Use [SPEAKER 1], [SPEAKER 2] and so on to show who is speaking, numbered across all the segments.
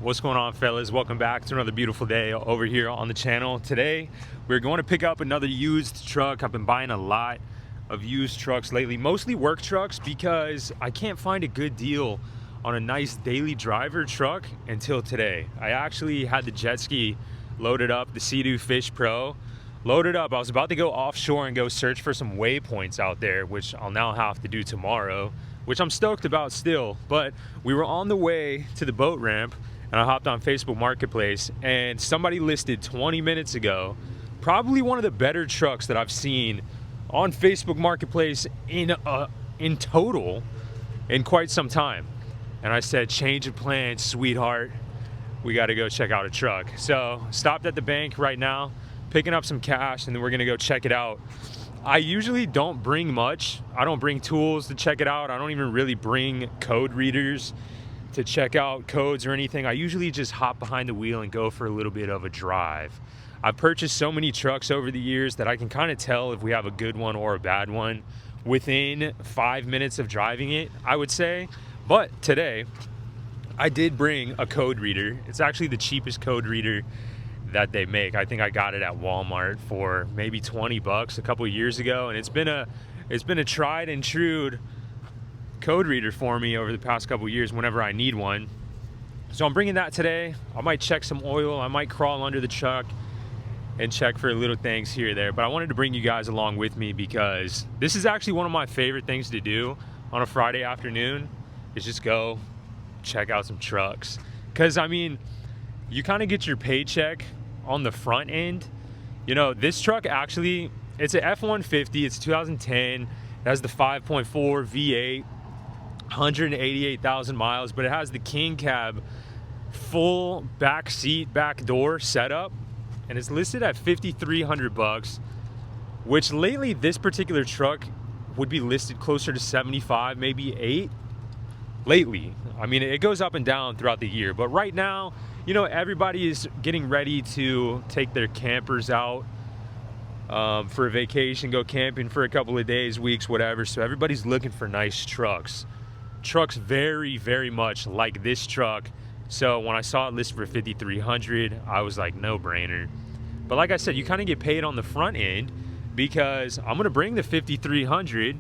[SPEAKER 1] What's going on, fellas? Welcome back to another beautiful day over here on the channel. Today we're going to pick up another used truck. I've been buying a lot of used trucks lately, mostly work trucks, because I can't find a good deal on a nice daily driver truck until today. I actually had the jet ski loaded up, the Sea-Doo Fish Pro loaded up. I was about to go offshore and go search for some waypoints out there, which I'll now have to do tomorrow, which I'm stoked about still. But we were on the way to the boat ramp and I hopped on Facebook Marketplace and somebody listed 20 minutes ago probably one of the better trucks that I've seen on Facebook Marketplace in total in quite some time. And I said, change of plans, sweetheart. We got to go check out a truck. So stopped at the bank right now, picking up some cash, and then we're gonna go check it out. I usually don't bring much. I don't bring tools to check it out. I don't even really bring code readers to check out codes or anything. I usually just hop behind the wheel and go for a little bit of a drive. I've purchased so many trucks over the years that I can kind of tell if we have a good one or a bad one within 5 minutes of driving it, I would say. But today, I did bring a code reader. It's actually the cheapest code reader that they make. I think I got it at Walmart for maybe 20 bucks a couple of years ago, and it's been a tried and true code reader for me over the past couple of years whenever I need one. So I'm bringing that today. I might check some oil, I might crawl under the truck and check for little things here or there, but I wanted to bring you guys along with me because this is actually one of my favorite things to do on a Friday afternoon, is just go check out some trucks. Because I mean, you kind of get your paycheck on the front end. You know, this truck actually, it's an F-150, it's 2010, it has the 5.4 V8, 188,000 miles, but it has the king cab full back seat, back door setup, and it's listed at 5,300 bucks, which lately this particular truck would be listed closer to 75, maybe 8 lately. I mean, it goes up and down throughout the year, but right now, you know, everybody is getting ready to take their campers out for a vacation, go camping for a couple of days, weeks, whatever. So everybody's looking for nice trucks. Trucks very, very much like this truck. So when I saw it listed for 5,300, I was like, no brainer. But like I said, you kind of get paid on the front end because I'm gonna bring the 5,300,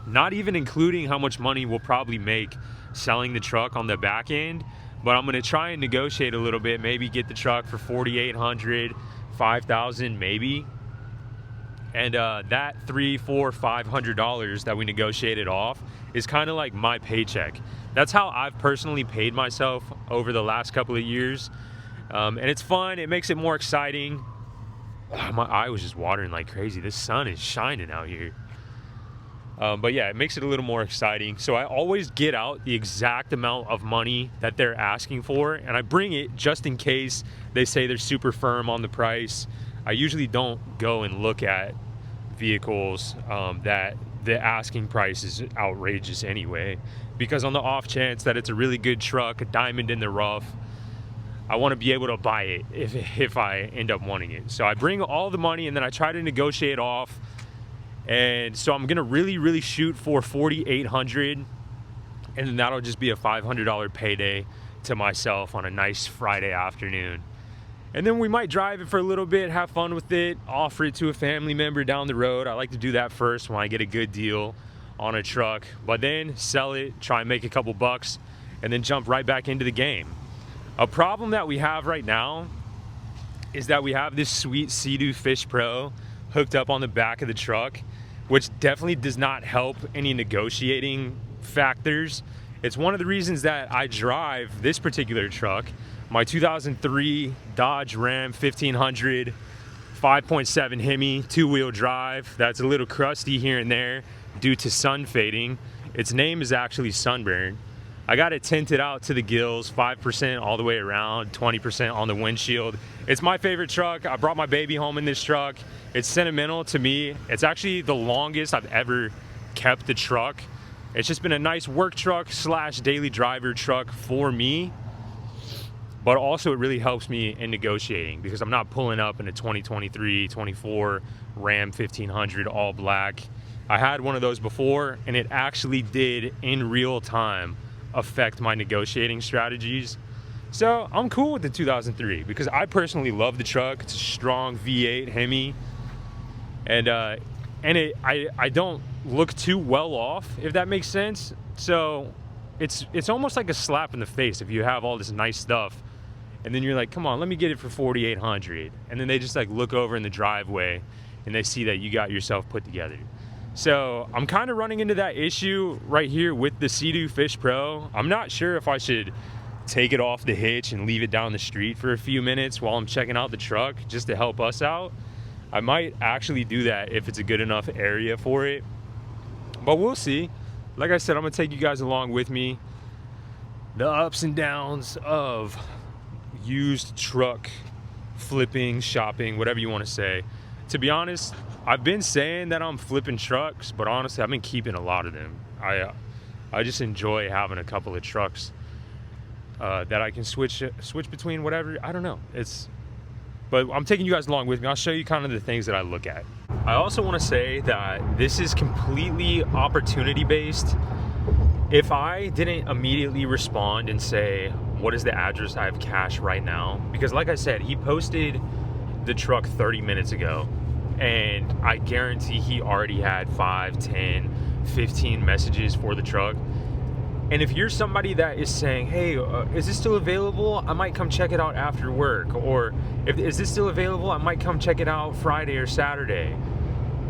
[SPEAKER 1] not even including how much money we'll probably make selling the truck on the back end. But I'm gonna try and negotiate a little bit, maybe get the truck for 4,800, 5,000 maybe. And that $300, $400, $500 that we negotiated off is kind of like my paycheck. That's how I've personally paid myself over the last couple of years. And it's fun, it makes it more exciting. My eye was just watering like crazy. This sun is shining out here. But yeah, it makes it a little more exciting. So I always get out the exact amount of money that they're asking for, and I bring it just in case they say they're super firm on the price. I usually don't go and look at vehicles that the asking price is outrageous anyway, because on the off chance that it's a really good truck, a diamond in the rough, I want to be able to buy it if I end up wanting it. So I bring all the money and then I try to negotiate off. And so I'm gonna really shoot for 4,800, and then that'll just be a $500 payday to myself on a nice Friday afternoon. And then we might drive it for a little bit, have fun with it, offer it to a family member down the road. I like to do that first when I get a good deal on a truck, but then sell it, try and make a couple bucks, and then jump right back into the game. A problem that we have right now is that we have this sweet Sea-Doo Fish Pro hooked up on the back of the truck, which definitely does not help any negotiating factors. It's one of the reasons that I drive this particular truck, my 2003 Dodge Ram 1500 5.7 Hemi 2-wheel drive. That's a little crusty here and there due to sun fading. Its name is actually Sunburn. I got it tinted out to the gills, 5% all the way around, 20% on the windshield. It's my favorite truck. I brought my baby home in this truck. It's sentimental to me. It's actually the longest I've ever kept the truck. It's just been a nice work truck / daily driver truck for me. But also it really helps me in negotiating because I'm not pulling up in a 2023, 24 Ram 1500 all black. I had one of those before and it actually did in real time affect my negotiating strategies So I'm cool with the 2003 because I personally love the truck. It's a strong V8 Hemi, and I don't look too well off, if that makes sense. So it's almost like a slap in the face if you have all this nice stuff, and then you're like, come on, let me get it for 4,800, and then they just like look over in the driveway and they see that you got yourself put together. So I'm kind of running into that issue right here with the Sea-Doo Fish Pro. I'm not sure if I should take it off the hitch and leave it down the street for a few minutes while I'm checking out the truck just to help us out. I might actually do that if it's a good enough area for it, but we'll see. Like I said, I'm gonna take you guys along with me. The ups and downs of used truck flipping, shopping, whatever you want to say. To be honest, I've been saying that I'm flipping trucks, but honestly, I've been keeping a lot of them. I just enjoy having a couple of trucks that I can switch between, whatever. I don't know. But I'm taking you guys along with me. I'll show you kind of the things that I look at. I also want to say that this is completely opportunity based. If I didn't immediately respond and say, what is the address I have cash right now? Because like I said, he posted the truck 30 minutes ago, and I guarantee he already had 5, 10, 15 messages for the truck. And if you're somebody that is saying, hey, is this still available? I might come check it out after work. Or is this still available? I might come check it out Friday or Saturday.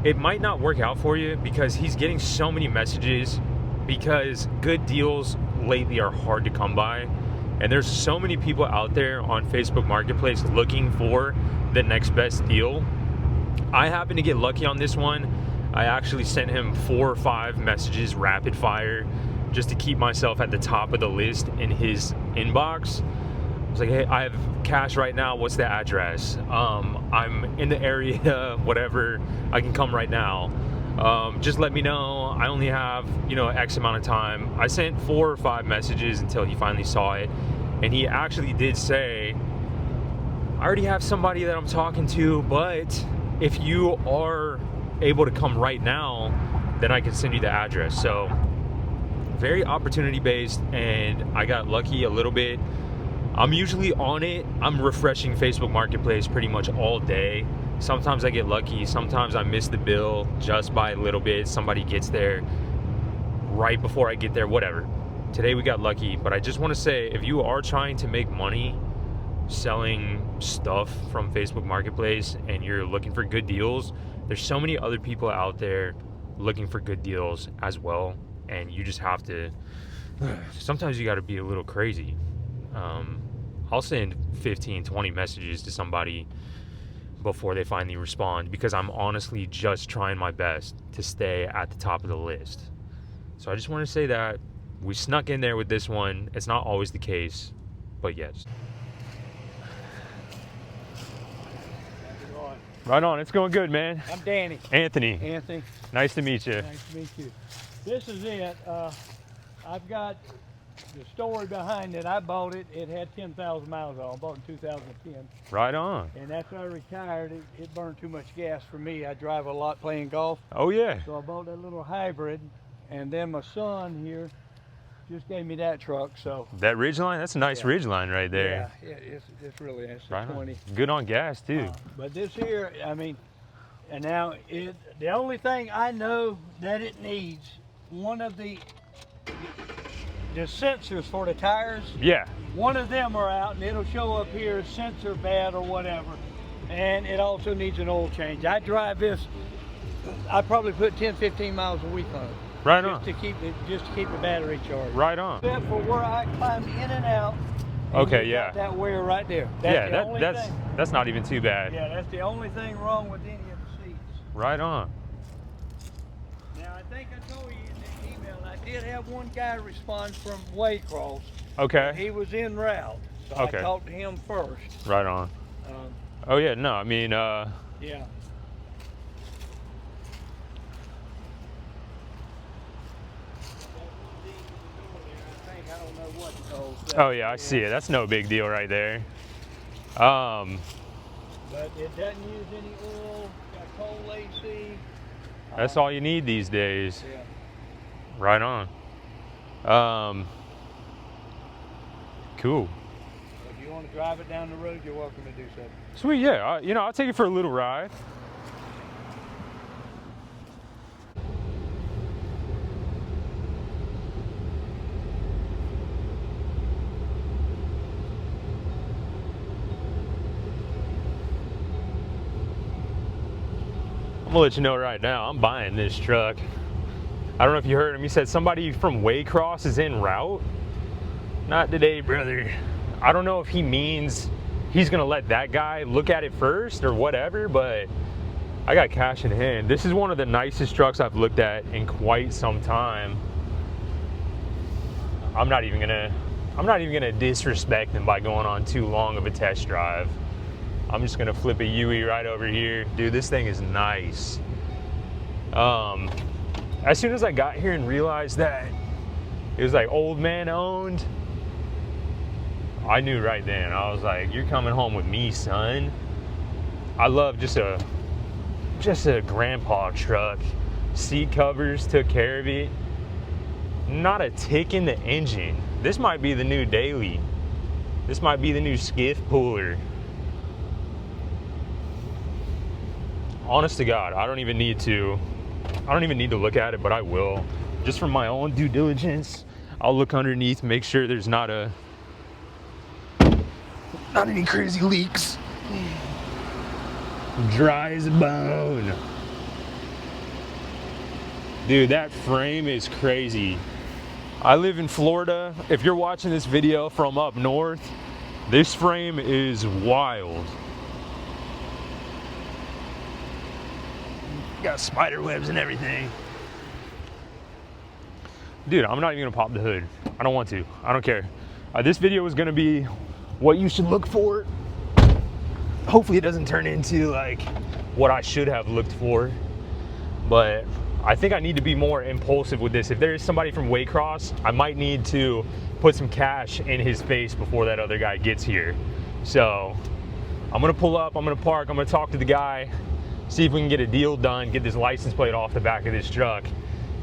[SPEAKER 1] It might not work out for you because he's getting so many messages, because good deals lately are hard to come by. And there's so many people out there on Facebook Marketplace looking for the next best deal. I happened to get lucky on this one. I actually sent him 4 or 5 messages rapid fire just to keep myself at the top of the list in his inbox. I was like, hey, I have cash right now. What's the address? I'm in the area, whatever. I can come right now. Just let me know. I only have, X amount of time. I sent 4 or 5 messages until he finally saw it. And he actually did say, I already have somebody that I'm talking to, but if you are able to come right now, then I can send you the address. So very opportunity based, and I got lucky a little bit. I'm usually on it. I'm refreshing Facebook Marketplace pretty much all day. Sometimes I get lucky. Sometimes I miss the bill just by a little bit. Somebody gets there right before I get there, whatever. Today we got lucky, but I just want to say, if you are trying to make money selling stuff from Facebook Marketplace and you're looking for good deals, there's so many other people out there looking for good deals as well. And you just have to, sometimes you got to be a little crazy. I'll send 15, 20 messages to somebody before they finally respond, because I'm honestly just trying my best to stay at the top of the list. So I just want to say that we snuck in there with this one. It's not always the case, but yes. Right on. It's going good, man.
[SPEAKER 2] I'm Danny.
[SPEAKER 1] Anthony.
[SPEAKER 2] Anthony.
[SPEAKER 1] Nice to meet you.
[SPEAKER 2] Nice to meet you. This is it. I've got the story behind it. I bought it. It had 10,000 miles on it. I bought it in 2010.
[SPEAKER 1] Right on.
[SPEAKER 2] And after I retired, it burned too much gas for me. I drive a lot playing golf.
[SPEAKER 1] Oh, yeah.
[SPEAKER 2] So I bought that little hybrid. And then my son here just gave me that truck. So
[SPEAKER 1] that Ridgeline, that's a nice Ridgeline right there.
[SPEAKER 2] Yeah, it's really nice.
[SPEAKER 1] Right
[SPEAKER 2] 20.
[SPEAKER 1] on. Good on gas too.
[SPEAKER 2] But this here, I mean, and now the only thing I know that it needs, one of the sensors for the tires.
[SPEAKER 1] Yeah.
[SPEAKER 2] One of them are out, and it'll show up here sensor bad or whatever. And it also needs an oil change. I drive this. I probably put 10, 15 miles a week on it.
[SPEAKER 1] Right
[SPEAKER 2] just
[SPEAKER 1] on.
[SPEAKER 2] To keep the battery charged.
[SPEAKER 1] Right on.
[SPEAKER 2] Except for where I climb in and out.
[SPEAKER 1] Okay, yeah.
[SPEAKER 2] That wear right there.
[SPEAKER 1] That's not even too bad.
[SPEAKER 2] Yeah, that's the only thing wrong with any of the seats.
[SPEAKER 1] Right on.
[SPEAKER 2] Now I think I told you in the email, I did have one guy respond from Waycross.
[SPEAKER 1] Okay.
[SPEAKER 2] He was en route, so I talked to him first.
[SPEAKER 1] Right on. Oh yeah, no, I mean,
[SPEAKER 2] yeah.
[SPEAKER 1] Oh yeah, I see it. That's no big deal right there.
[SPEAKER 2] But it doesn't use any oil. Got cold AC.
[SPEAKER 1] That's all you need these days.
[SPEAKER 2] Yeah.
[SPEAKER 1] Right on. Cool.
[SPEAKER 2] drive it down the road, you're welcome to do so.
[SPEAKER 1] Sweet, yeah. You know, I'll take it for a little ride. I'm gonna let you know right now, I'm buying this truck. I don't know if you heard him. He said somebody from Waycross is en route. Not today, brother. I don't know if he means he's gonna let that guy look at it first or whatever, but I got cash in hand. This is one of the nicest trucks I've looked at in quite some time. I'm not even gonna disrespect him by going on too long of a test drive. I'm just gonna flip a Yui right over here. Dude, this thing is nice. As soon as I got here and realized that it was like old man owned, I knew right then. I was like, you're coming home with me, son. I love just a grandpa truck. Seat covers took care of it. Not a tick in the engine. This might be the new daily. This might be the new Skiff puller. Honest to God, I don't even need to look at it, but I will. Just for my own due diligence, I'll look underneath, make sure there's not any crazy leaks. Dry as a bone. Dude, that frame is crazy. I live in Florida. If you're watching this video from up north, this frame is wild. Got spider webs and everything. Dude, I'm not even gonna pop the hood. I don't want to. I don't care. This video is gonna be what you should look for. Hopefully it doesn't turn into like what I should have looked for. But I think I need to be more impulsive with this. If there is somebody from Waycross, I might need to put some cash in his face before that other guy gets here. So I'm gonna pull up, I'm gonna park, I'm gonna talk to the guy, see if we can get a deal done, get this license plate off the back of this truck,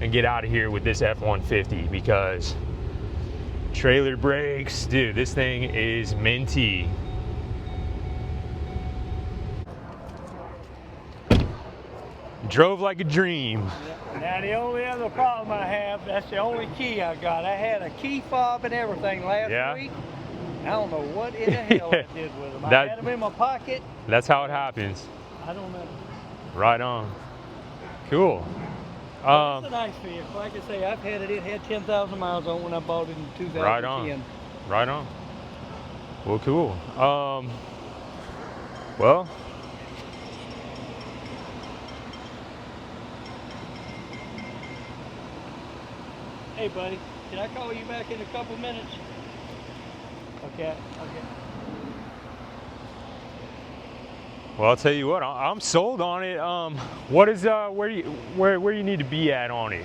[SPEAKER 1] and get out of here with this F-150, because trailer brakes, dude, this thing is minty. Drove like a dream.
[SPEAKER 2] Now the only other problem I have, that's the only key I got. I had a key fob and everything last week. I don't know what in the hell I did with them. I had them in my pocket.
[SPEAKER 1] That's how it happens.
[SPEAKER 2] I don't know.
[SPEAKER 1] Right on. Cool.
[SPEAKER 2] It's a nice vehicle. Like I say, I've had it. It had 10,000 miles on when I bought it in 2010.
[SPEAKER 1] Right on. Right on. Well, cool. Well.
[SPEAKER 2] Hey, buddy. Can I call you back in a couple minutes? Okay.
[SPEAKER 1] Well, I'll tell you what, I'm sold on it. What is where you need to be at on it?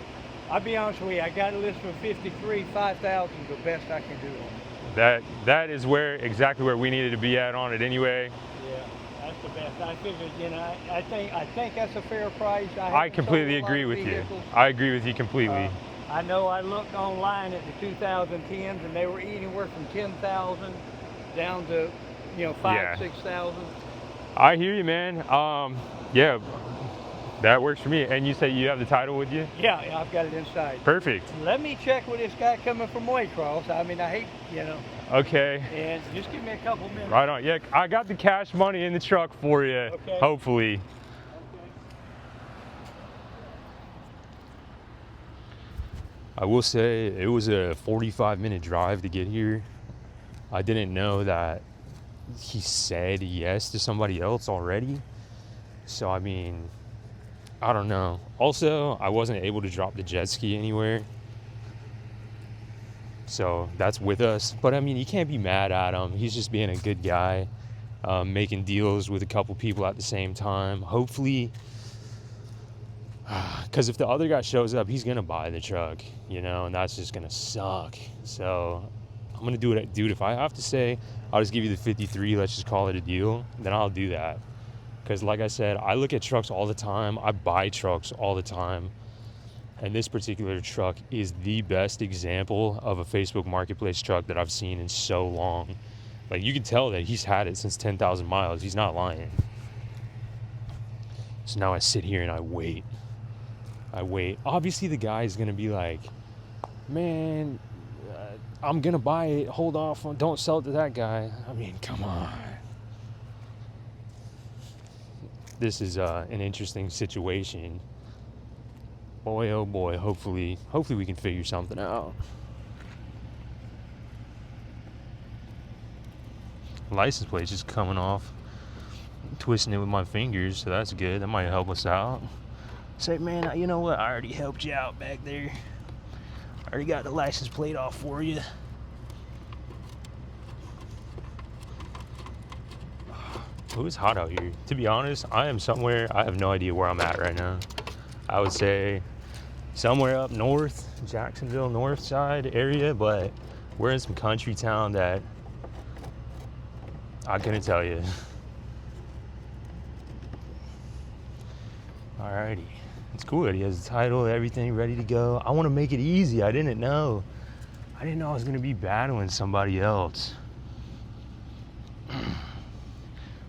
[SPEAKER 2] I'll be honest with you, I got it listed for 53, 5,000 is the best I can do on it.
[SPEAKER 1] That is exactly where we needed to be at on it anyway.
[SPEAKER 2] Yeah, that's the best. I figured, you know, I think that's a fair price.
[SPEAKER 1] I completely agree with you. I agree with you completely.
[SPEAKER 2] I know I looked online at the 2010s and they were anywhere from 10,000 down to, you know, 6,000.
[SPEAKER 1] I hear you, man. Yeah, that works for me. And you say you have the title with you?
[SPEAKER 2] Yeah, I've got it inside.
[SPEAKER 1] Perfect.
[SPEAKER 2] Let me check with this guy coming from Waycross. I mean, I hate, you know.
[SPEAKER 1] Okay.
[SPEAKER 2] And just give me a couple minutes.
[SPEAKER 1] Right on. Yeah, I got the cash money in the truck for you. Okay. Hopefully. Okay. I will say it was a 45-minute drive to get here. I didn't know that he said yes to somebody else already. So, I mean, I don't know. Also, I wasn't able to drop the jet ski anywhere. So that's with us. But I mean, you can't be mad at him. He's just being a good guy, making deals with a couple people at the same time. Hopefully, because if the other guy shows up, he's going to buy the truck, you know, and that's just going to suck. So I'm going to do it. Dude, if I have to say, I'll just give you the 53, let's just call it a deal, then I'll do that. Because like I said, I look at trucks all the time. I buy trucks all the time. And this particular truck is the best example of a Facebook Marketplace truck that I've seen in so long. Like, you can tell that he's had it since 10,000 miles. He's not lying. So now I sit here and I wait. Obviously, the guy is going to be like, man, I'm going to buy it. Hold off. Don't sell it to that guy. I mean, come on. This is an interesting situation. Boy, oh boy. Hopefully we can figure something out. License plate's just coming off. I'm twisting it with my fingers, so that's good. That might help us out. Say, man, you know what? I already helped you out back there. I already got the license plate off for you. Oh, it's hot out here. To be honest, I am somewhere, I have no idea where I'm at right now. I would say somewhere up north, Jacksonville, north side area, but we're in some country town that I couldn't tell you. Alrighty. It's cool that he has the title, everything ready to go. I want to make it easy. I didn't know I was going to be battling somebody else.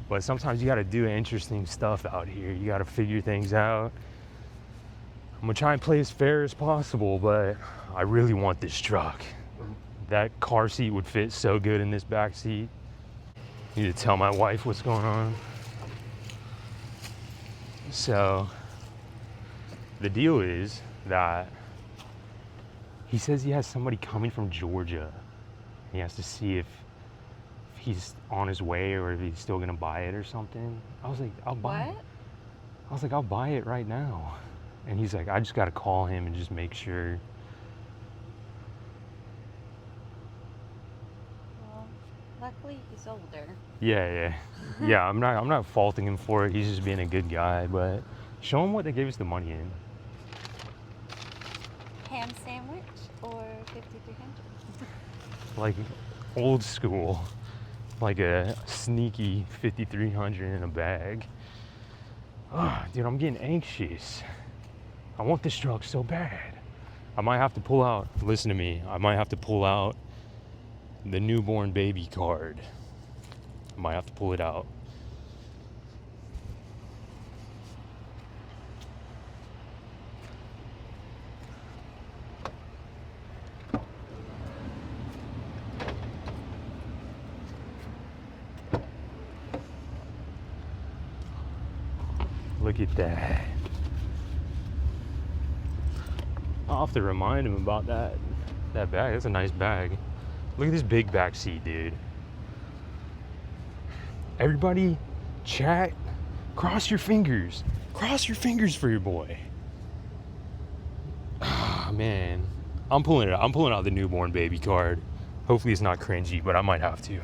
[SPEAKER 1] But sometimes you got to do interesting stuff out here. You got to figure things out. I'm going to try and play as fair as possible, but I really want this truck. That car seat would fit so good in this back seat. Need to tell my wife what's going on. So the deal is that he says he has somebody coming from Georgia. He has to see if he's on his way or if he's still gonna buy it or something. I was like, I'll buy it. I was like, I'll buy it right now. And he's like, I just gotta call him and just make sure.
[SPEAKER 3] Well, luckily he's older.
[SPEAKER 1] Yeah. I'm not faulting him for it. He's just being a good guy. But show him what they gave us the money in.
[SPEAKER 3] Ham sandwich or 5,300?
[SPEAKER 1] Like old school, like a sneaky 5,300 in a bag. Oh, dude, I'm getting anxious. I want this truck so bad. I might have to pull out, listen to me, I might have to pull out the newborn baby card. I might have to pull it out. Look at that. I'll have to remind him about that bag. That's a nice bag. Look at this big back seat, dude. Everybody, chat, cross your fingers. Cross your fingers for your boy. Ah, man. I'm pulling it out. I'm pulling out the newborn baby card. Hopefully it's not cringy, but I might have to.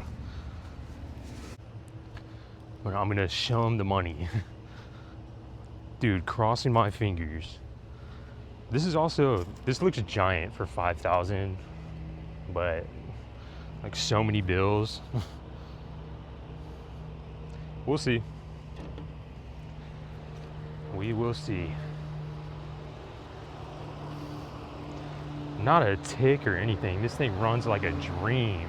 [SPEAKER 1] But I'm gonna show him the money. Dude, crossing my fingers. This looks giant for 5,000, but like so many bills. We'll see. We will see. Not a tick or anything. This thing runs like a dream.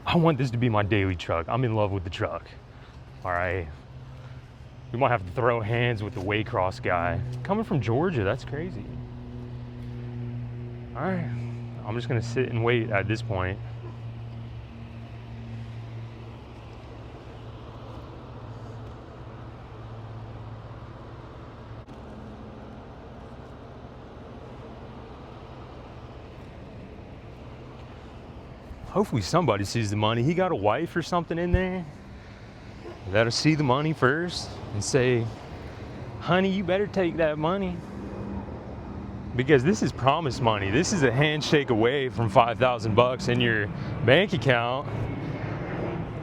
[SPEAKER 1] I want this to be my daily truck. I'm in love with the truck. All right. We might have to throw hands with the Waycross guy. Coming from Georgia, that's crazy. All right. I'm just gonna sit and wait at this point. Hopefully somebody sees the money. He got a wife or something in there. That'll see the money first and say, honey, you better take that money. Because this is promised money. This is a handshake away from 5,000 bucks in your bank account.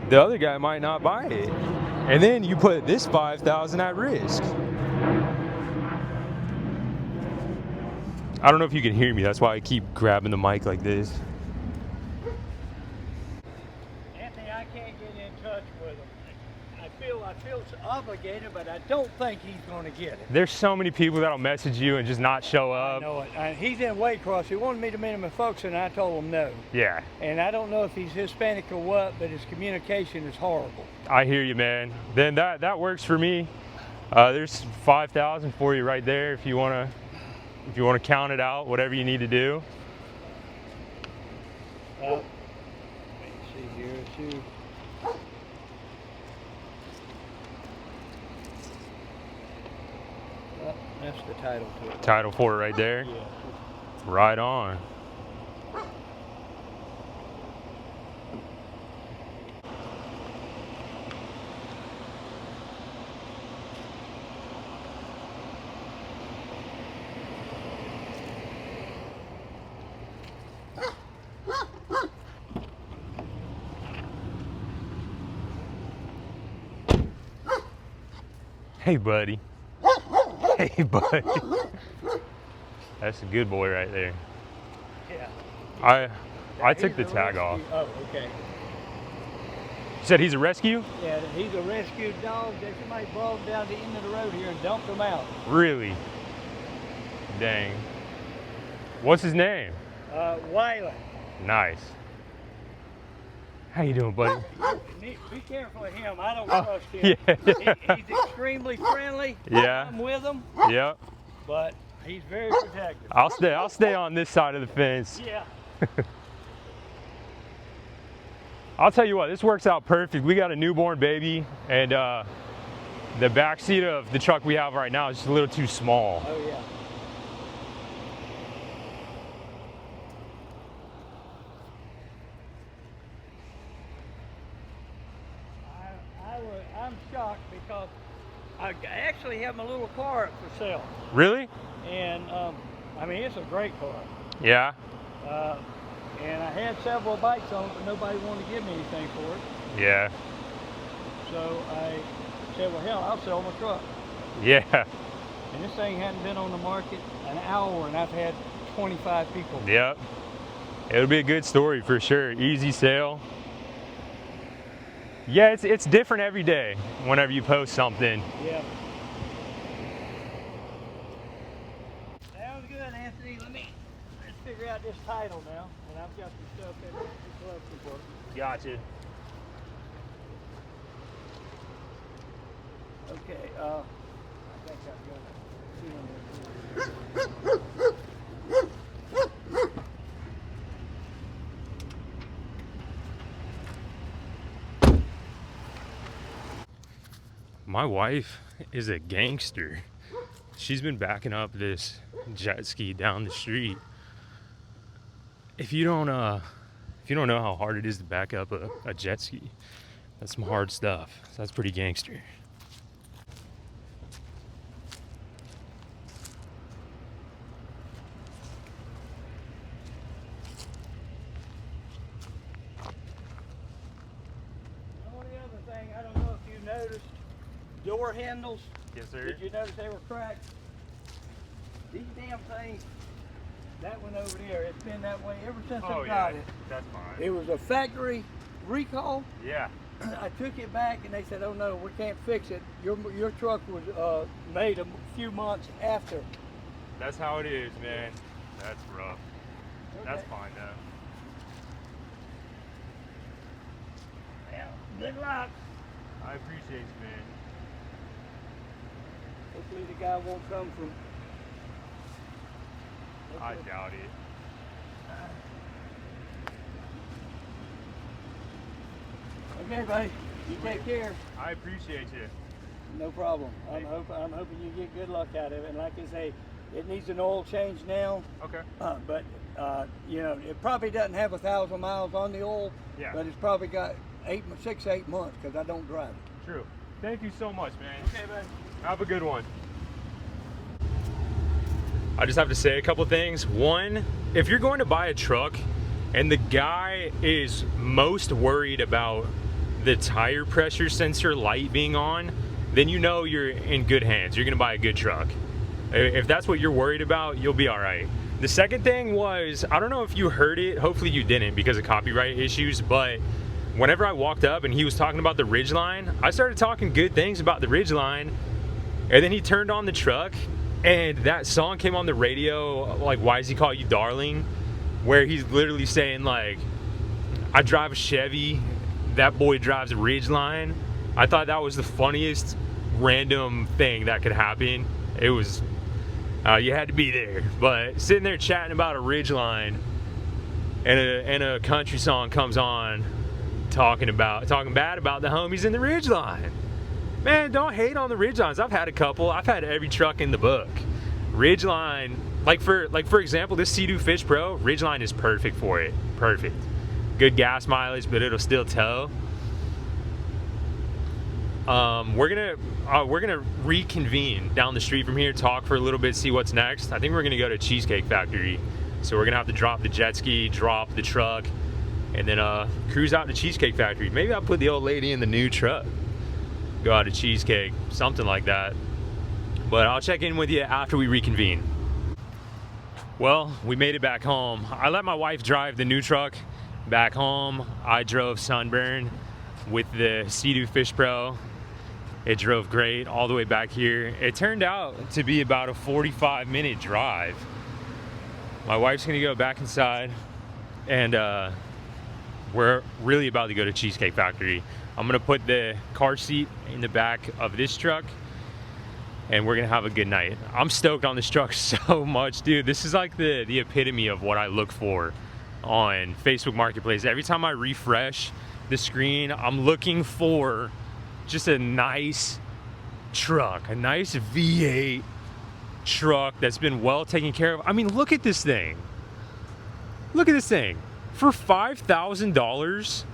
[SPEAKER 1] The other guy might not buy it. And then you put this 5,000 at risk. I don't know if you can hear me. That's why I keep grabbing the mic like this.
[SPEAKER 2] Anthony, I can't get in touch with him. I feel obligated, but I don't think he's going to get it.
[SPEAKER 1] There's so many people that'll message you and just not show
[SPEAKER 2] I
[SPEAKER 1] up.
[SPEAKER 2] know it. He's in Waycross. He wanted me to meet him in Folks, and I told him no.
[SPEAKER 1] Yeah,
[SPEAKER 2] And I don't know if he's Hispanic or what, but his communication is horrible.
[SPEAKER 1] I hear you, man. Then that works for me. There's 5,000 for you right there if you wanna count it out, whatever you need to do.
[SPEAKER 2] Let me see here too. That's the title to it.
[SPEAKER 1] Title for it right there.
[SPEAKER 2] Yeah.
[SPEAKER 1] Right on. Hey, buddy. Hey, buddy. That's a good boy right there.
[SPEAKER 2] Yeah.
[SPEAKER 1] I took the
[SPEAKER 2] He's a
[SPEAKER 1] tag
[SPEAKER 2] rescue-
[SPEAKER 1] off.
[SPEAKER 2] Oh, okay.
[SPEAKER 1] You said he's a rescue?
[SPEAKER 2] Yeah, he's a rescued dog that somebody brought him down the end of the road here and dumped him out.
[SPEAKER 1] Really? Dang. What's his name?
[SPEAKER 2] Wyland.
[SPEAKER 1] Nice. How you doing, buddy?
[SPEAKER 2] Be careful of him. I don't trust him.
[SPEAKER 1] Yeah.
[SPEAKER 2] He's extremely friendly.
[SPEAKER 1] Yeah.
[SPEAKER 2] I'm with him,
[SPEAKER 1] Yep.
[SPEAKER 2] but he's very protective.
[SPEAKER 1] I'll stay on this side of the fence.
[SPEAKER 2] Yeah.
[SPEAKER 1] I'll tell you what, this works out perfect. We got a newborn baby, and the back seat of the truck we have right now is just a little too small.
[SPEAKER 2] Oh yeah. I'm shocked because I actually have my little car up for sale,
[SPEAKER 1] Really?
[SPEAKER 2] and I mean it's a great car.
[SPEAKER 1] Yeah.
[SPEAKER 2] And I had several bikes on it, but nobody wanted to give me anything for it.
[SPEAKER 1] Yeah.
[SPEAKER 2] So I said, well, hell, I'll sell my truck.
[SPEAKER 1] Yeah.
[SPEAKER 2] And this thing hadn't been on the market an hour, and I've had 25 people.
[SPEAKER 1] Yep. It'll be a good story for sure. Easy sale. Yeah, it's different every day whenever you post something.
[SPEAKER 2] Yeah. Sounds good, Anthony. Let's figure out this title now. And I've got some stuff in the glove report.
[SPEAKER 1] Gotcha.
[SPEAKER 2] Okay, I think I've got it.
[SPEAKER 1] My wife is a gangster. She's been backing up this jet ski down the street. If you don't know how hard it is to back up a jet ski, that's some hard stuff. So that's pretty gangster.
[SPEAKER 2] The only other thing, I don't know if you noticed, door handles.
[SPEAKER 1] Yes, sir.
[SPEAKER 2] Did you notice they were cracked? These damn things, that one over there, it's been that way ever since I got it.
[SPEAKER 1] That's fine.
[SPEAKER 2] It was a factory recall.
[SPEAKER 1] Yeah.
[SPEAKER 2] I took it back and they said, oh no, we can't fix it. Your truck was made a few months after.
[SPEAKER 1] That's how it is, man. That's rough. That's
[SPEAKER 2] Okay.
[SPEAKER 1] fine though.
[SPEAKER 2] Well, good luck.
[SPEAKER 1] I appreciate you, man.
[SPEAKER 2] Hopefully the guy won't come from.
[SPEAKER 1] I doubt it.
[SPEAKER 2] Okay, buddy. You take care.
[SPEAKER 1] I appreciate you.
[SPEAKER 2] No problem. I'm hoping you get good luck out of it. And like I say, it needs an oil change now.
[SPEAKER 1] Okay.
[SPEAKER 2] But you know, it probably doesn't have 1,000 miles on the oil.
[SPEAKER 1] Yeah.
[SPEAKER 2] But it's probably got 6 to 8 months because I don't drive it.
[SPEAKER 1] True. Thank you so much, man.
[SPEAKER 2] Okay, buddy.
[SPEAKER 1] Have a good one. I just have to say a couple things. One, if you're going to buy a truck and the guy is most worried about the tire pressure sensor light being on, then you know you're in good hands. You're gonna buy a good truck. If that's what you're worried about, you'll be all right. The second thing was, I don't know if you heard it, hopefully you didn't because of copyright issues, but whenever I walked up and he was talking about the Ridgeline, I started talking good things about the Ridgeline. And then he turned on the truck and that song came on the radio, like, Why Does He Call You Darling? Where he's literally saying, like, I drive a Chevy, that boy drives a Ridgeline. I thought that was the funniest random thing that could happen. It was, you had to be there. But sitting there chatting about a Ridgeline and a country song comes on talking bad about the homies in the Ridgeline. Man, don't hate on the Ridgelines. I've had a couple. I've had every truck in the book. Ridgeline, like for example, this Sea-Doo Fish Pro, Ridgeline is perfect for it. Perfect. Good gas mileage, but it'll still tow. We're gonna reconvene down the street from here, talk for a little bit, see what's next. I think we're gonna go to Cheesecake Factory. So we're gonna have to drop the jet ski, drop the truck, and then cruise out to Cheesecake Factory. Maybe I'll put the old lady in the new truck. Go out to Cheesecake, something like that. But I'll check in with you after we reconvene. Well, we made it back home. I let my wife drive the new truck back home. I drove Sunburn with the Sea-Doo Fish Pro. It drove great all the way back here. It turned out to be about a 45-minute drive. My wife's gonna go back inside and we're really about to go to Cheesecake Factory. I'm gonna put the car seat in the back of this truck and we're gonna have a good night. I'm stoked on this truck so much, dude. This is like the epitome of what I look for on Facebook Marketplace. Every time I refresh the screen, I'm looking for just a nice truck, a nice V8 truck that's been well taken care of. I mean, look at this thing. Look at this thing. For $5,000.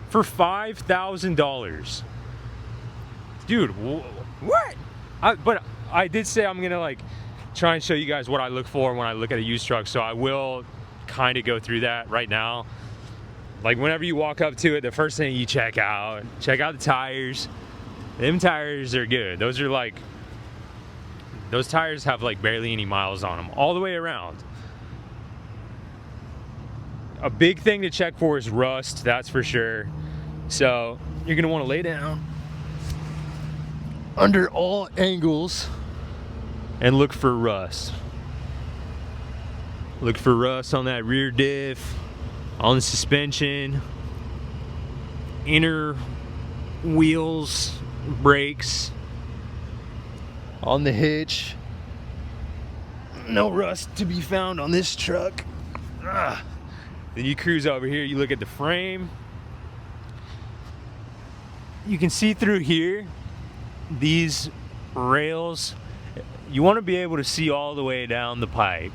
[SPEAKER 1] For $5,000. Dude, what? But I did say I'm gonna like try and show you guys what I look for when I look at a used truck, so I will kind of go through that right now. Like whenever you walk up to it, the first thing you check out the tires. Them tires are good. Those tires have like barely any miles on them all the way around. A big thing to check for is rust, that's for sure. So you're gonna want to lay down under all angles and look for rust. Look for rust on that rear diff, on the suspension, inner wheels, brakes, on the hitch. No rust to be found on this truck. Then you cruise over here, you look at the frame. You can see through here, these rails, you want to be able to see all the way down the pipe.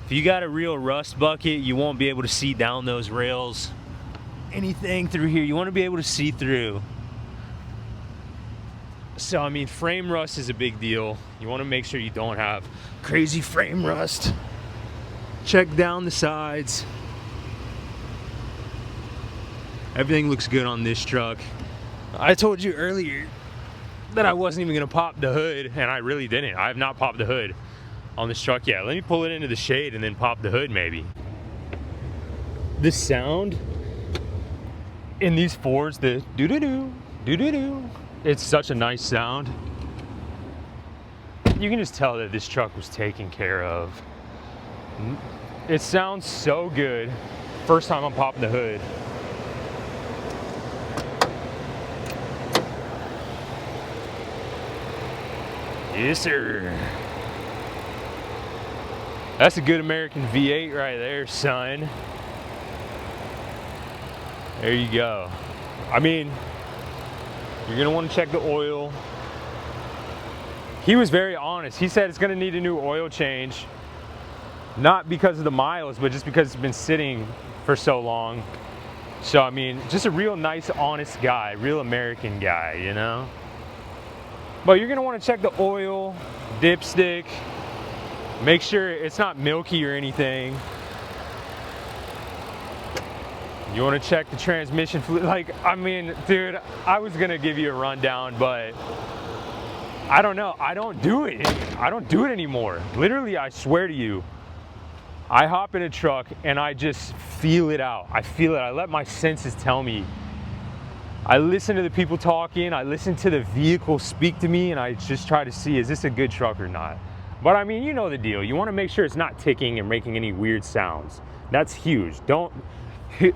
[SPEAKER 1] If you got a real rust bucket, you won't be able to see down those rails. Anything through here, you want to be able to see through. So, I mean, frame rust is a big deal. You want to make sure you don't have crazy frame rust. Check down the sides. Everything looks good on this truck. I told you earlier that I wasn't even gonna pop the hood, and I really didn't. I have not popped the hood on this truck yet. Let me pull it into the shade and then pop the hood maybe. The sound in these Fords, the doo-doo-doo, doo-doo-doo, it's such a nice sound. You can just tell that this truck was taken care of. It sounds so good. First time I'm popping the hood. Yes, sir. That's a good American V8 right there, son. There you go. I mean, you're gonna want to check the oil. He was very honest. He said it's gonna need a new oil change. Not because of the miles, but just because it's been sitting for so long. So, I mean, just a real nice, honest guy, real American guy, you know? But you're gonna wanna check the oil, dipstick, make sure it's not milky or anything. You wanna check the transmission fluid. Like, I mean, dude, I was gonna give you a rundown, but I don't know, I don't do it. I don't do it anymore. Literally, I swear to you, I hop in a truck and I just feel it out. I feel it. I let my senses tell me. I listen to the people talking. I listen to the vehicle speak to me, and I just try to see, is this a good truck or not? But I mean, you know the deal. You want to make sure it's not ticking and making any weird sounds. That's huge. Don't,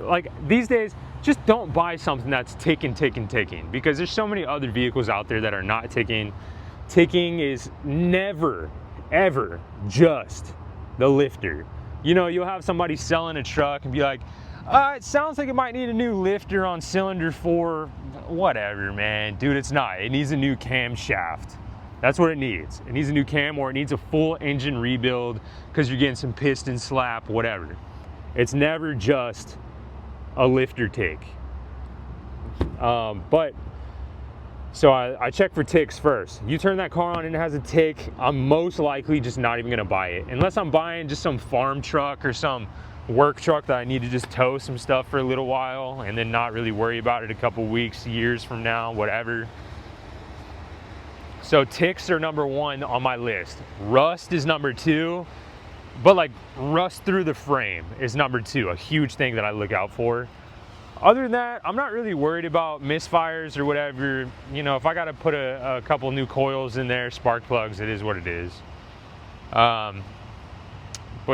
[SPEAKER 1] like these days, just don't buy something that's ticking, because there's so many other vehicles out there that are not ticking. Ticking is never, ever just the lifter. You know, you'll have somebody selling a truck and be like, it sounds like it might need a new lifter on cylinder 4. Whatever, man. Dude, it's not. It needs a new camshaft. That's what it needs. It needs a new cam, or it needs a full engine rebuild because you're getting some piston slap, whatever. It's never just a lifter tick. So I check for ticks first. You turn that car on and it has a tick, I'm most likely just not even gonna buy it. Unless I'm buying just some farm truck or some work truck that I need to just tow some stuff for a little while and then not really worry about it a couple weeks, years from now, whatever. So ticks are number 1 on my list. Rust is number 2, but like rust through the frame is number 2, a huge thing that I look out for. Other than that, I'm not really worried about misfires or whatever. You know, if I gotta put a couple new coils in there, spark plugs, it is what it is. But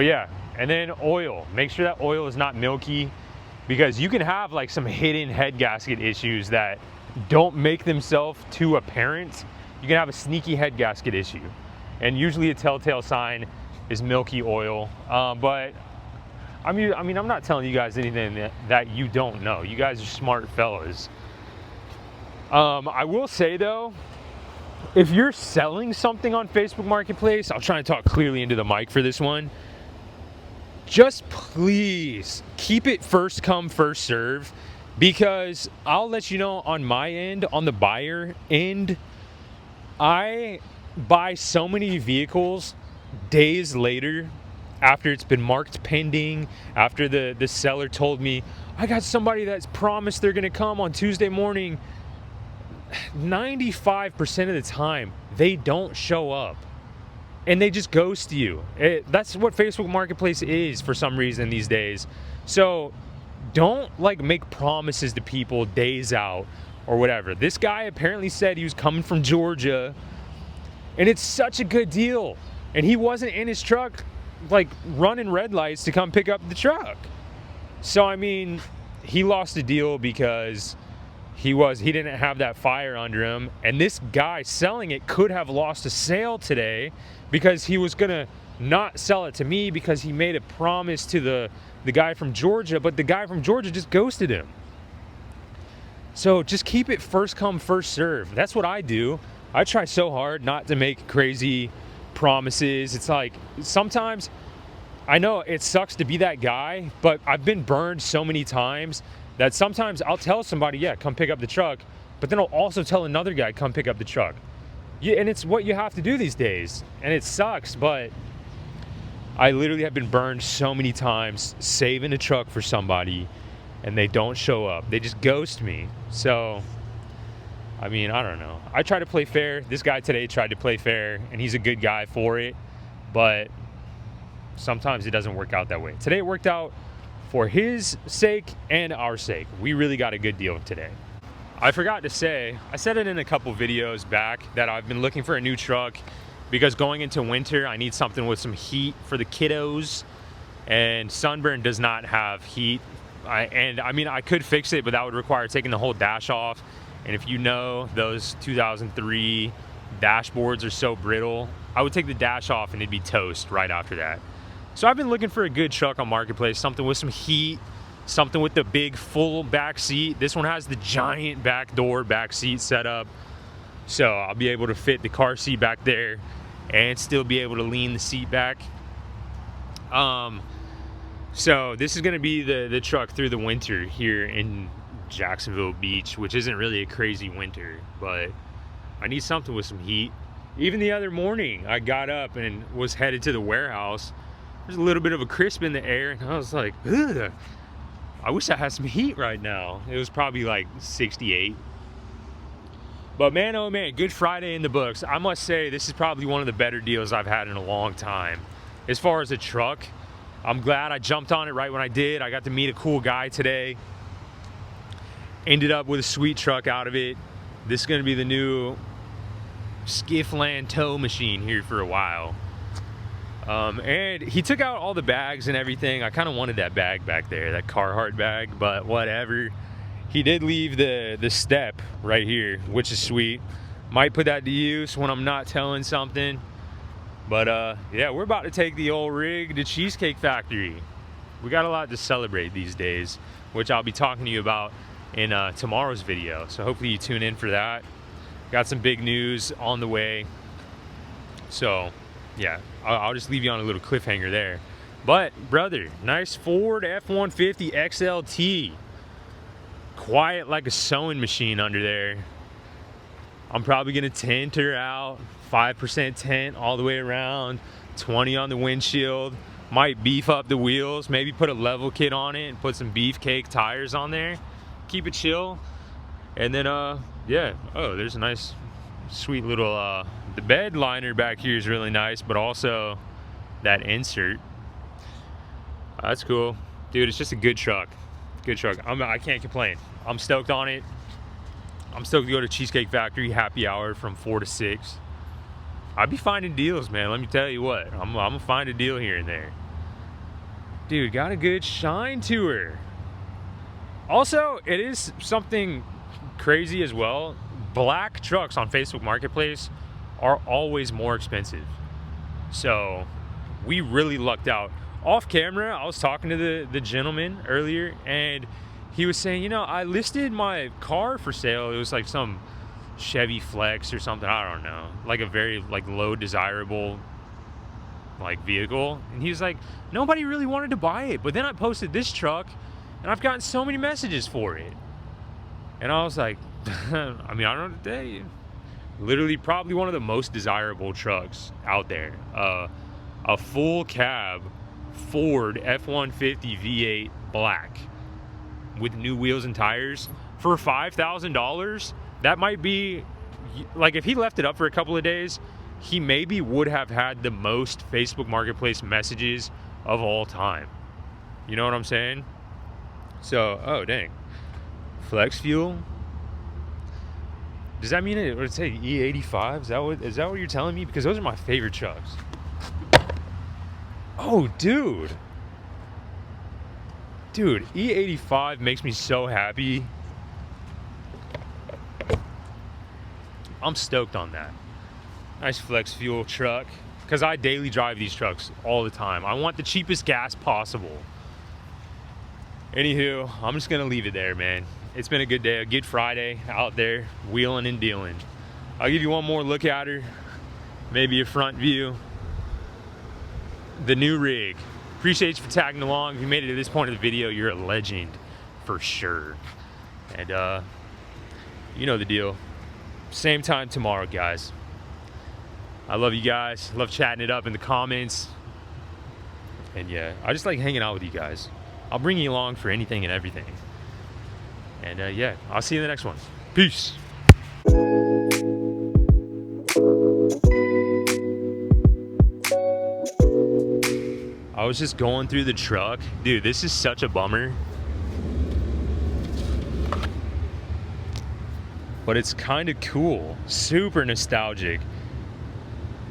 [SPEAKER 1] yeah, and then oil. Make sure that oil is not milky, because you can have like some hidden head gasket issues that don't make themselves too apparent. You can have a sneaky head gasket issue, and usually a telltale sign is milky oil. But I mean, I'm not telling you guys anything that you don't know. You guys are smart fellas. I will say though, if you're selling something on Facebook Marketplace, I'll try and talk clearly into the mic for this one. Just please keep it first come, first serve, because I'll let you know on my end, on the buyer end, I buy so many vehicles days later after it's been marked pending, after the seller told me, I got somebody that's promised they're gonna come on Tuesday morning. 95% of the time, they don't show up. And they just ghost you. That's what Facebook Marketplace is for some reason these days. So don't like make promises to people days out or whatever. This guy apparently said he was coming from Georgia, and it's such a good deal. And he wasn't in his truck like running red lights to come pick up the truck. So I mean, he lost a deal because he didn't have that fire under him, and this guy selling it could have lost a sale today because he was gonna not sell it to me because he made a promise to the guy from Georgia, but the guy from Georgia just ghosted him. So just keep it first come, first serve. That's what I do. I try so hard not to make crazy promises. It's like sometimes I know it sucks to be that guy, but I've been burned so many times that sometimes I'll tell somebody, yeah, come pick up the truck, but then I'll also tell another guy, come pick up the truck. Yeah, and it's what you have to do these days, and it sucks, but I literally have been burned so many times saving a truck for somebody and they don't show up. They just ghost me. So I mean, I don't know. I try to play fair. This guy today tried to play fair, and he's a good guy for it, but sometimes it doesn't work out that way. Today it worked out for his sake and our sake. We really got a good deal today. I forgot to say, I said it in a couple videos back that I've been looking for a new truck because going into winter, I need something with some heat for the kiddos, and Sunburn does not have heat. I could fix it, but that would require taking the whole dash off. And if you know, those 2003 dashboards are so brittle, I would take the dash off and it'd be toast right after that. So I've been looking for a good truck on Marketplace, something with some heat, something with the big full back seat. This one has the giant back door, back seat setup. So I'll be able to fit the car seat back there and still be able to lean the seat back. So this is gonna be the truck through the winter here in Jacksonville Beach, which isn't really a crazy winter, but I need something with some heat. Even the other morning, I got up and was headed to the warehouse. There's a little bit of a crisp in the air, and I was like, ugh, I wish I had some heat right now. It was probably like 68. But man, oh man, Good Friday in the books. I must say, this is probably one of the better deals I've had in a long time. As far as a truck, I'm glad I jumped on it right when I did. I got to meet a cool guy today. Ended up with a sweet truck out of it. This is gonna be the new Skiff land tow machine here for a while. And he took out all the bags and everything. I kind of wanted that bag back there, that Carhartt bag, but whatever. He did leave the step right here, which is sweet. Might put that to use when I'm not towing something. But yeah, we're about to take the old rig to Cheesecake Factory. We got a lot to celebrate these days, which I'll be talking to you about in tomorrow's video. So hopefully you tune in for that. Got some big news on the way. So yeah, I'll just leave you on a little cliffhanger there. But brother, nice Ford F-150 XLT. Quiet like a sewing machine under there. I'm probably gonna tint her out, 5% tint all the way around, 20 on the windshield. Might beef up the wheels, maybe put a level kit on it and put some beefcake tires on there. Keep it chill. And then yeah, oh, there's a nice sweet little the bed liner back here is really nice, but also that insert. That's cool. Dude, it's just a good truck. Good truck. I can't complain. I'm stoked on it. I'm stoked to go to Cheesecake Factory happy hour from 4 to 6. I'd be finding deals, man. Let me tell you what. I'm gonna find a deal here and there. Dude, got a good shine to her. Also, it is something crazy as well. Black trucks on Facebook Marketplace are always more expensive. So we really lucked out. Off camera, I was talking to the gentleman earlier, and he was saying, you know, I listed my car for sale. It was like some Chevy Flex or something, I don't know, like a very like low desirable like vehicle. And he was like, nobody really wanted to buy it, but then I posted this truck and I've gotten so many messages for it. And I was like, I mean, I don't know what to tell you. Literally probably one of the most desirable trucks out there. A full cab Ford F-150 V8 black with new wheels and tires for $5,000. That might be, like, if he left it up for a couple of days, he maybe would have had the most Facebook Marketplace messages of all time. You know what I'm saying? So, oh dang, flex fuel. Does that mean it would say E85? Is that what you're telling me? Because those are my favorite trucks. Oh, dude, E85 makes me so happy. I'm stoked on that. Nice flex fuel truck, because I daily drive these trucks all the time. I want the cheapest gas possible. Anywho, I'm just gonna leave it there, man. It's been a good day, a good Friday out there wheeling and dealing. I'll give you one more look at her, maybe a front view. The new rig. Appreciate you for tagging along. If you made it to this point of the video, you're a legend for sure. And you know the deal. Same time tomorrow, guys. I love you guys. Love chatting it up in the comments. And yeah, I just like hanging out with you guys. I'll bring you along for anything and everything. And yeah, I'll see you in the next one. Peace. I was just going through the truck. Dude, this is such a bummer. But it's kind of cool. Super nostalgic.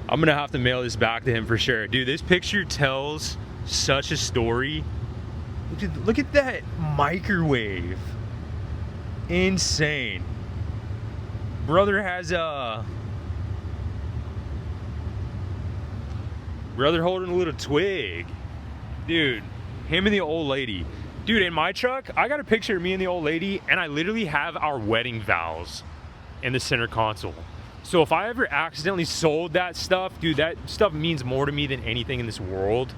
[SPEAKER 1] I'm gonna have to mail this back to him for sure. Dude, this picture tells such a story. Look at that microwave. Insane. Brother has a... Brother holding a little twig. Dude, him and the old lady. Dude, in my truck, I got a picture of me and the old lady, and I literally have our wedding vows in the center console. So if I ever accidentally sold that stuff, dude, that stuff means more to me than anything in this world.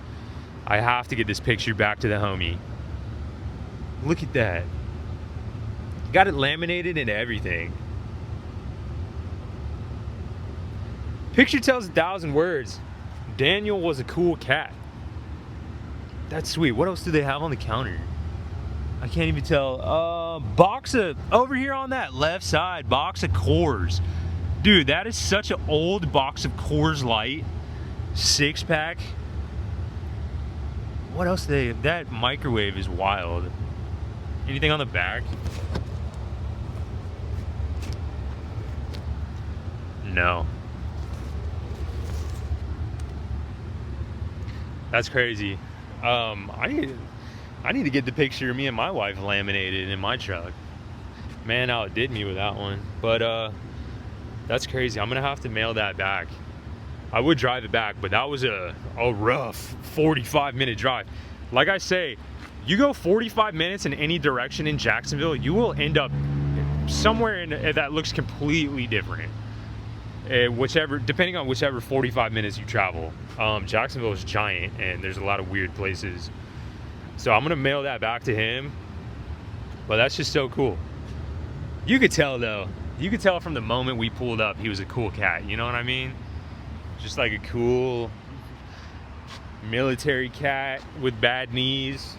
[SPEAKER 1] I have to get this picture back to the homie. Look at that. Got it laminated and everything. Picture tells 1,000 words. Daniel was a cool cat. That's sweet. What else do they have on the counter? I can't even tell. Box of, over here on that left side, box of Coors. Dude, that is such an old box of Coors Light. 6-pack. What else that microwave is wild. Anything on the back? No. That's crazy. I need to get the picture of me and my wife laminated in my truck. Man outdid me with that one. But that's crazy. I'm gonna have to mail that back. I would drive it back, but that was a rough 45-minute drive. Like I say, you go 45 minutes in any direction in Jacksonville, you will end up somewhere that looks completely different. Depending on whichever 45 minutes you travel. Jacksonville is giant and there's a lot of weird places. So I'm gonna mail that back to him. But that's just so cool. You could tell though, from the moment we pulled up, he was a cool cat, you know what I mean? Just like a cool military cat with bad knees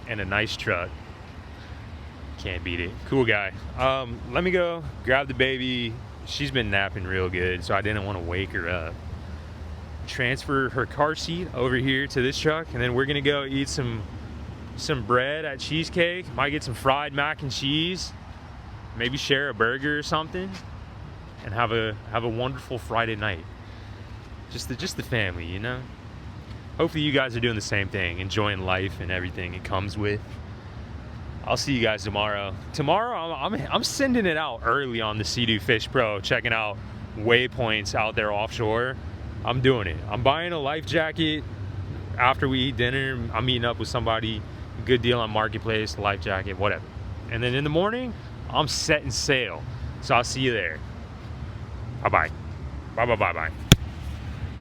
[SPEAKER 1] and a nice truck. Can't beat it. Cool guy. Let me go grab the baby. She's been napping real good, so I didn't want to wake her up. Transfer her car seat over here to this truck, and then we're gonna go eat some bread at Cheesecake. Might get some fried mac and cheese. Maybe share a burger or something, and have a wonderful Friday night. Just the family, you know. Hopefully you guys are doing the same thing, enjoying life and everything it comes with. I'll see you guys tomorrow. Tomorrow I'm sending it out early on the Sea-Doo Fish Pro, checking out waypoints out there offshore. I'm doing it. I'm buying a life jacket after we eat dinner. I'm meeting up with somebody, good deal on Marketplace, life jacket, whatever. And then in the morning, I'm setting sail. So I'll see you there. Bye-bye. Bye-bye.